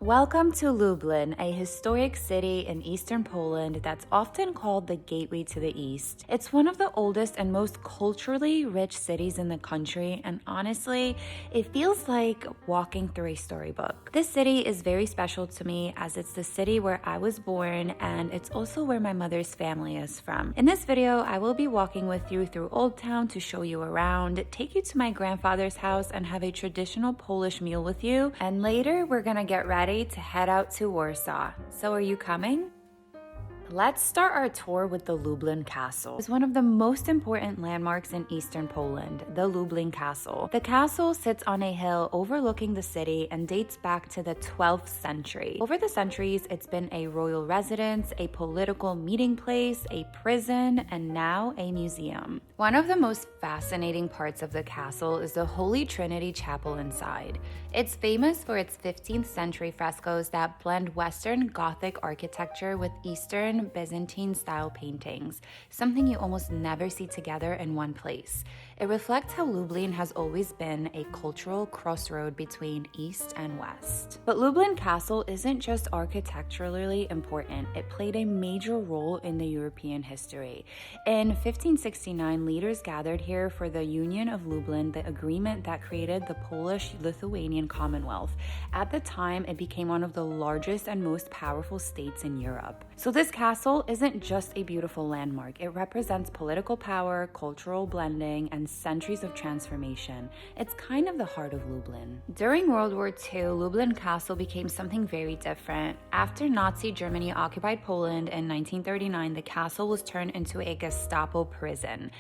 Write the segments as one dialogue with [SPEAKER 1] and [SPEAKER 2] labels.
[SPEAKER 1] Welcome to Lublin, a historic city in eastern Poland that's often called the gateway to the east. It's one of the oldest and most culturally rich cities in the country, and honestly, it feels like walking through a storybook. This city is very special to me as it's the city where I was born, and it's also where my mother's family is from. In this video, I will be walking with you through Old Town to show you around, take you to my grandfather's house, and have a traditional Polish meal with you, and later we're gonna get ready to head out to Warsaw. So are you coming? Let's start our tour with the Lublin Castle. It's one of the most important landmarks in eastern Poland, the Lublin Castle. The castle sits on a hill overlooking the city and dates back to the 12th century. Over the centuries, it's been a royal residence, a political meeting place, a prison, and now a museum. One of the most fascinating parts of the castle is the Holy Trinity Chapel inside. It's famous for its 15th century frescoes that blend Western Gothic architecture with Eastern Byzantine-style paintings, something you almost never see together in one place. It reflects how Lublin has always been a cultural crossroad between East and West. But Lublin Castle isn't just architecturally important, it played a major role in the European history. In 1569, leaders gathered here for the Union of Lublin, the agreement that created the Polish-Lithuanian Commonwealth. At the time, it became one of the largest and most powerful states in Europe. So this castle isn't just a beautiful landmark, it represents political power, cultural blending, and centuries of transformation. It's kind of the heart of Lublin. During World War II, Lublin Castle became something very different. After Nazi Germany occupied Poland in 1939, the castle was turned into a Gestapo prison.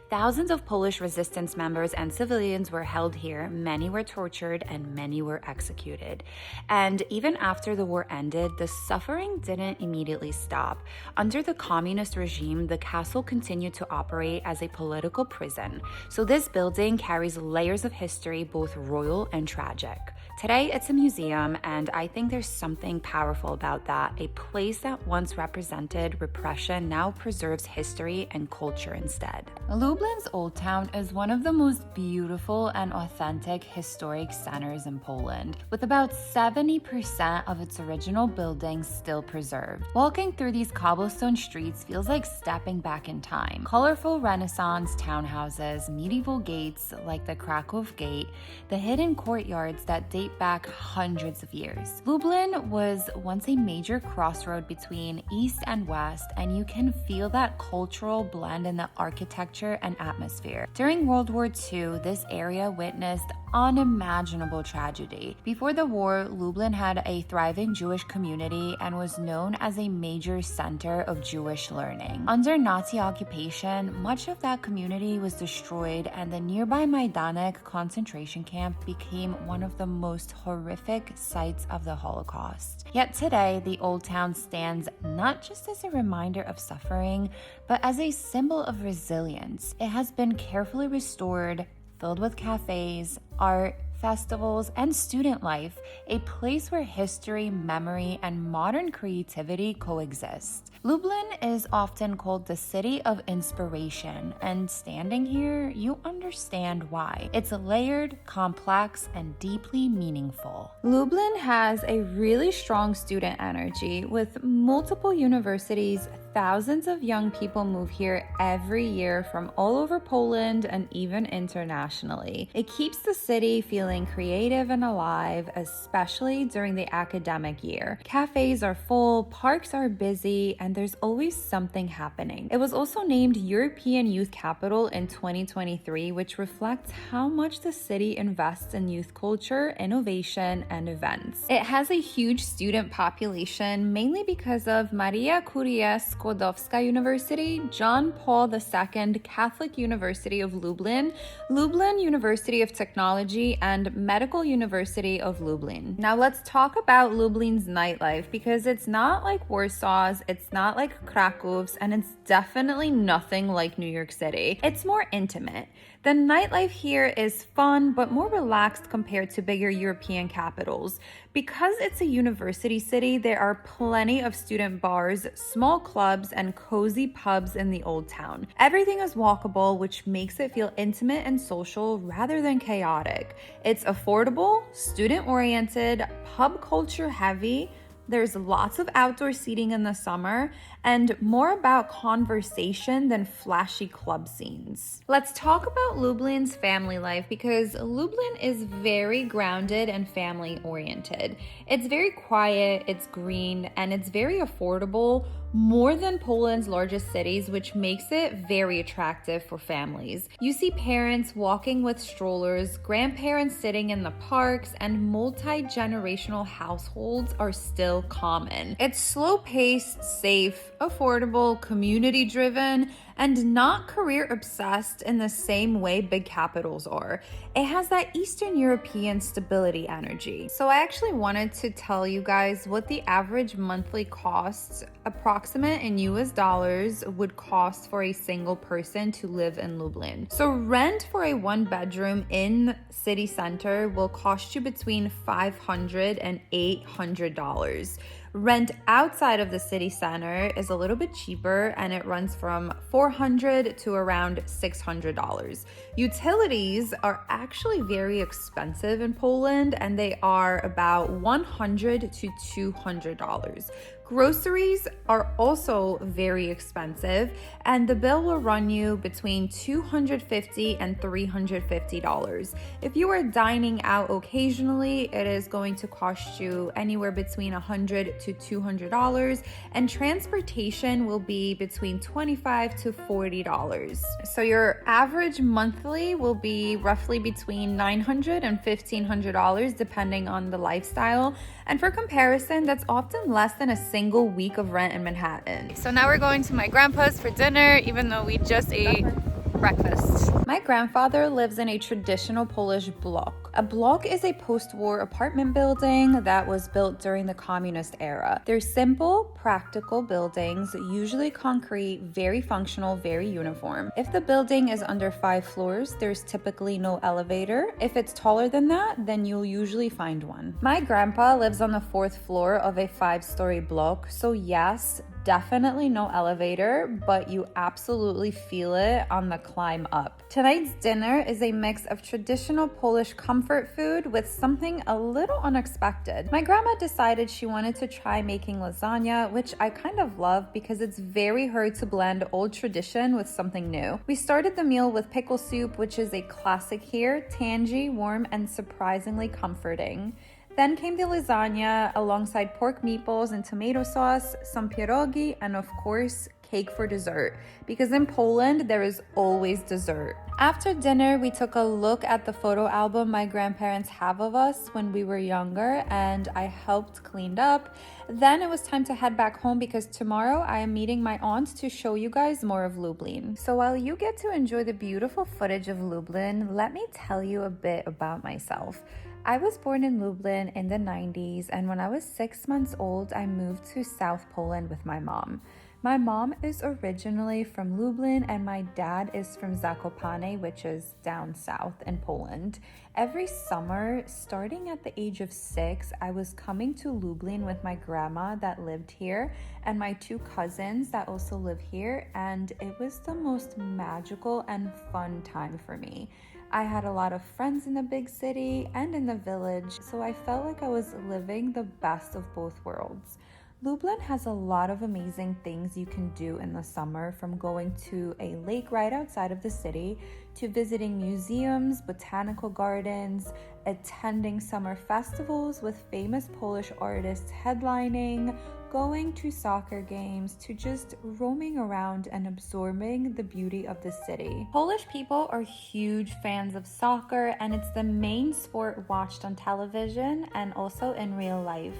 [SPEAKER 1] Thousands of Polish resistance members and civilians were held here, many were tortured, and many were executed. And even after the war ended, the suffering didn't immediately stop. Under the communist regime, the castle continued to operate as a political prison. So this building carries layers of history, both royal and tragic. Today, it's a museum, and I think there's something powerful about that. A place that once represented repression now preserves history and culture instead. Lublin's Old Town is one of the most beautiful and authentic historic centers in Poland, with about 70% of its original buildings still preserved. Walking through these cobblestone streets feels like stepping back in time. Colorful Renaissance townhouses, medieval gates like the Krakow Gate, the hidden courtyards that date back hundreds of years. Lublin was once a major crossroad between East and West, and you can feel that cultural blend in the architecture and atmosphere. During World War II, this area witnessed unimaginable tragedy. Before the war, Lublin had a thriving Jewish community and was known as a major center of Jewish learning. Under Nazi occupation, much of that community was destroyed, and the nearby Majdanek concentration camp became one of the most horrific sites of the Holocaust. Yet today, the Old Town stands not just as a reminder of suffering, but as a symbol of resilience. It has been carefully restored, filled with cafes, art, festivals, and student life, a place where history, memory, and modern creativity coexist. Lublin is often called the city of inspiration, and standing here, you understand why. It's layered, complex, and deeply meaningful. Lublin has a really strong student energy with multiple universities. Thousands of young people move here every year from all over Poland and even internationally. It keeps the city feeling creative and alive, especially during the academic year. Cafes are full, parks are busy, and there's always something happening. It was also named European Youth Capital in 2023, which reflects how much the city invests in youth culture, innovation, and events. It has a huge student population, mainly because of Maria Curia Skłodowska University, John Paul II Catholic University of Lublin, Lublin University of Technology, and Medical University of Lublin. Now let's talk about Lublin's nightlife, because it's not like Warsaw's, it's not like Krakow's, and it's definitely nothing like New York City. It's more intimate. The nightlife here is fun, but more relaxed compared to bigger European capitals. Because it's a university city, there are plenty of student bars, small clubs, and cozy pubs in the old town. Everything is walkable, which makes it feel intimate and social rather than chaotic. It's affordable, student-oriented, pub culture heavy. There's lots of outdoor seating in the summer and more about conversation than flashy club scenes. Let's talk about Lublin's family life because Lublin is very grounded and family oriented. It's very quiet, it's green, and it's very affordable, more than Poland's largest cities, which makes it very attractive for families. You see parents walking with strollers, grandparents sitting in the parks, and multi-generational households are still common. It's slow-paced, safe, affordable, community-driven, and not career-obsessed in the same way big capitals are. It has that Eastern European stability energy. So I actually wanted to tell you guys what the average monthly costs, approximate in US dollars, would cost for a single person to live in Lublin. So rent for a one-bedroom in city center will cost you between $500 and $800. Rent outside of the city center is a little bit cheaper and it runs from $400 to around $600. Utilities are actually very expensive in Poland and they are about $100 to $200. Groceries are also very expensive and the bill will run you between $250 and $350. If you are dining out occasionally, it is going to cost you anywhere between $100 to $200 and transportation will be between $25 to $40. So your average monthly will be roughly between $900 and $1,500 depending on the lifestyle. And for comparison, that's often less than a single week of rent in Manhattan. So now we're going to my grandpa's for dinner, even though we just ate breakfast. My grandfather lives in a traditional Polish block. A block is a post-war apartment building that was built during the communist era. They're simple, practical buildings, usually concrete, very functional, very uniform. If the building is under 5 floors, there's typically no elevator. If it's taller than that, then you'll usually find one. My grandpa lives on the 4th floor of a 5-story block, so yes, definitely no elevator, but you absolutely feel it on the climb up. Tonight's dinner is a mix of traditional Polish comfort food with something a little unexpected. My grandma decided she wanted to try making lasagna, which I kind of love because it's very hard to blend old tradition with something new. We started the meal with pickle soup, which is a classic here, tangy, warm, and surprisingly comforting. Then came the lasagna alongside pork meatballs and tomato sauce, some pierogi, and of course, cake for dessert, because in Poland, there is always dessert. After dinner, we took a look at the photo album my grandparents have of us when we were younger, and I helped clean up. Then it was time to head back home because tomorrow I am meeting my aunt to show you guys more of Lublin. So while you get to enjoy the beautiful footage of Lublin, let me tell you a bit about myself. I was born in Lublin in the 90s, and when I was 6 months old, I moved to South Poland with my mom. My mom is originally from Lublin and my dad is from Zakopane, which is down south in Poland. Every summer, starting at the age of 6, I was coming to Lublin with my grandma that lived here and my 2 cousins that also live here, and it was the most magical and fun time for me. I had a lot of friends in the big city and in the village, so I felt like I was living the best of both worlds. Lublin has a lot of amazing things you can do in the summer, from going to a lake right outside of the city to visiting museums, botanical gardens, attending summer festivals with famous Polish artists headlining, going to soccer games, to just roaming around and absorbing the beauty of the city. Polish people are huge fans of soccer, and it's the main sport watched on television and also in real life.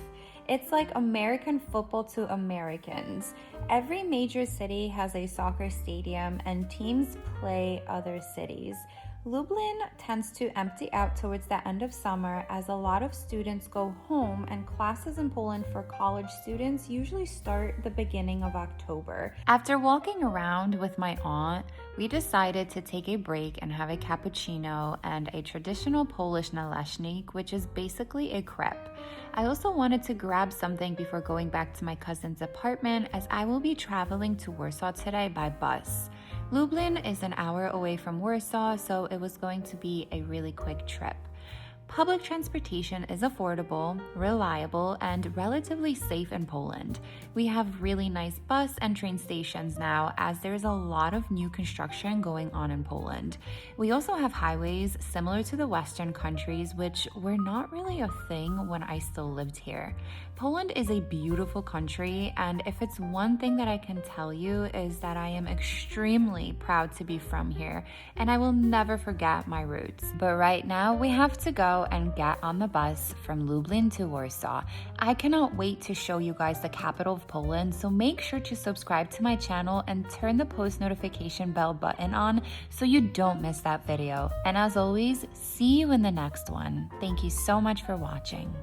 [SPEAKER 1] It's like American football to Americans. Every major city has a soccer stadium and teams play other cities. Lublin tends to empty out towards the end of summer as a lot of students go home, and classes in Poland for college students usually start the beginning of October. After walking around with my aunt, we decided to take a break and have a cappuccino and a traditional Polish naleśnik, which is basically a crepe. I also wanted to grab something before going back to my cousin's apartment, as I will be traveling to Warsaw today by bus. Lublin is an hour away from Warsaw, so it was going to be a really quick trip. Public transportation is affordable, reliable, and relatively safe in Poland. We have really nice bus and train stations now, as there's a lot of new construction going on in Poland. We also have highways similar to the Western countries, which were not really a thing when I still lived here. Poland is a beautiful country, and if it's one thing that I can tell you is that I am extremely proud to be from here, and I will never forget my roots. But right now, we have to go and get on the bus from Lublin to Warsaw. I cannot wait to show you guys the capital of Poland, so make sure to subscribe to my channel and turn the post notification bell button on so you don't miss that video. And as always, see you in the next one. Thank you so much for watching.